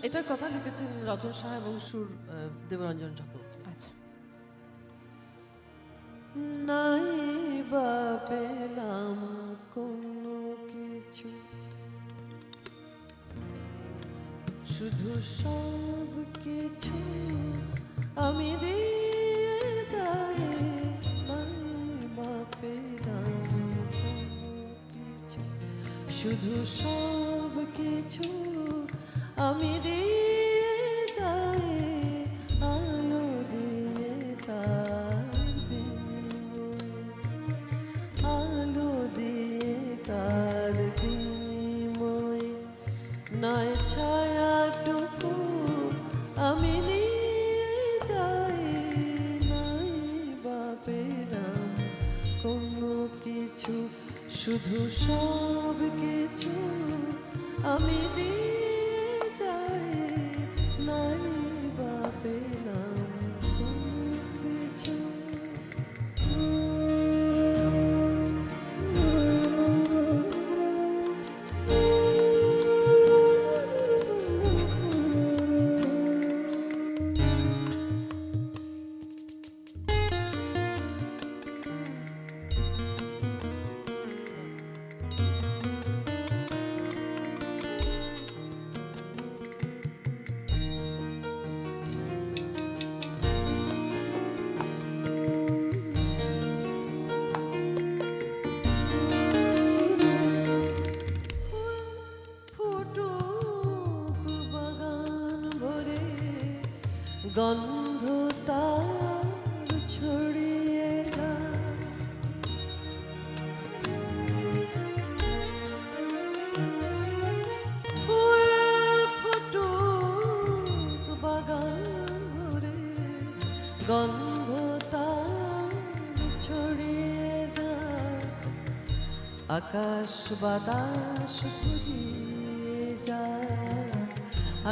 এটার কথা লিখেছেন রতন সাহা এবং সুর দেবরঞ্জন চক্রবর্তী। আচ্ছা। নাই বা পেলাম কোনো কিছু, শুধু সব কিছু আমি দিয়ে যাই। নাই বা পেলাম কোনো কিছু, শুধু সব কিছু আমি দিয়ে যাই। আলো দিয়ে তার বিনিময়ে, আলো দিয়ে তার বিনিময়ে নয় ছায়াটুকু আমি নিয়ে যাই। নাই বা পেলাম কোনো কিছু, শুধু সব কিছু আমি দিয়ে যাই। নাই বা পেলাম কোনো কিছু। গন্ধ তার ছড়িয়ে যায়, ফুল ফুটুক বাগান ভরে, গন্ধ তার ছড়িয়ে যায়। আকাশ বাতাস ভরিয়ে যায়,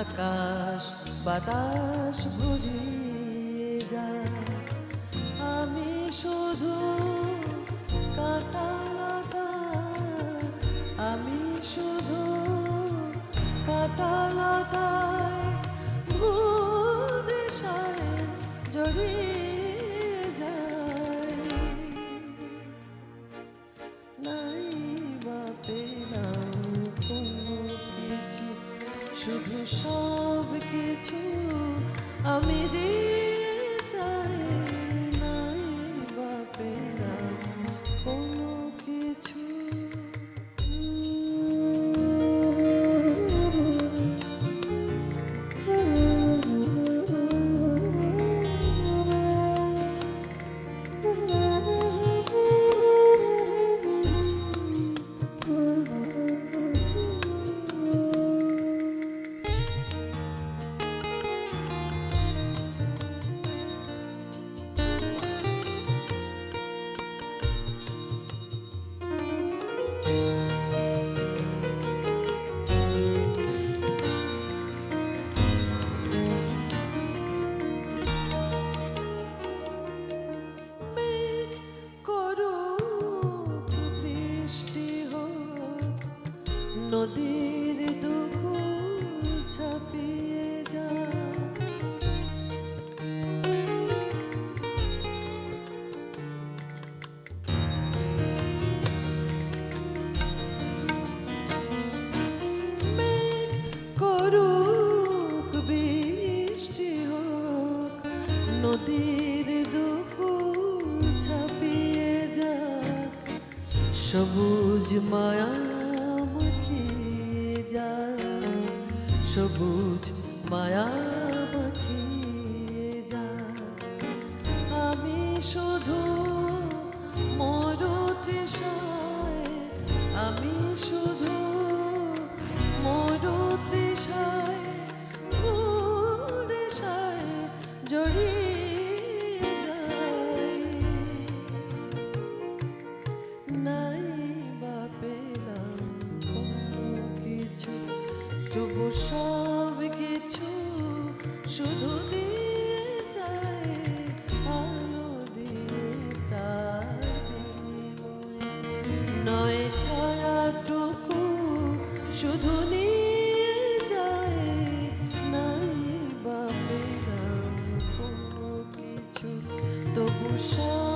আকাশ বাতাস ভরিয়ে যায়। আমি শুধু কাঁটা লতায়, আমি শুধু কাঁটা লতায় ভুল দিশায় জড়িয়ে যাই। নাই বা পেলাম কোনো কিছু, শুধু সব কিছু আমি দিয়ে যাই। নাই বা পেলাম কোনো কিছু। নদীর দুকুল ছাপিয়ে যায়, মেঘ করুক বৃষ্টি হোক, নদীর দুকুল ছাপিয়ে যায়। সবুজ মায়া সবুজ মায়া পাখিয়ে যায়। আমি শুধু মরু তৃষায়, আমি শুধু মরু তৃষায় ভুল দিশায় জড়িয়ে যাই। নাই বা পেলাম কোনো কিছু, তবু সব কিছু শুধু দিয়ে যায়। আলো দিয়ে তার বিনিময়ে নয় ছায়াটুকু শুধু নিয়ে যায়। শাহ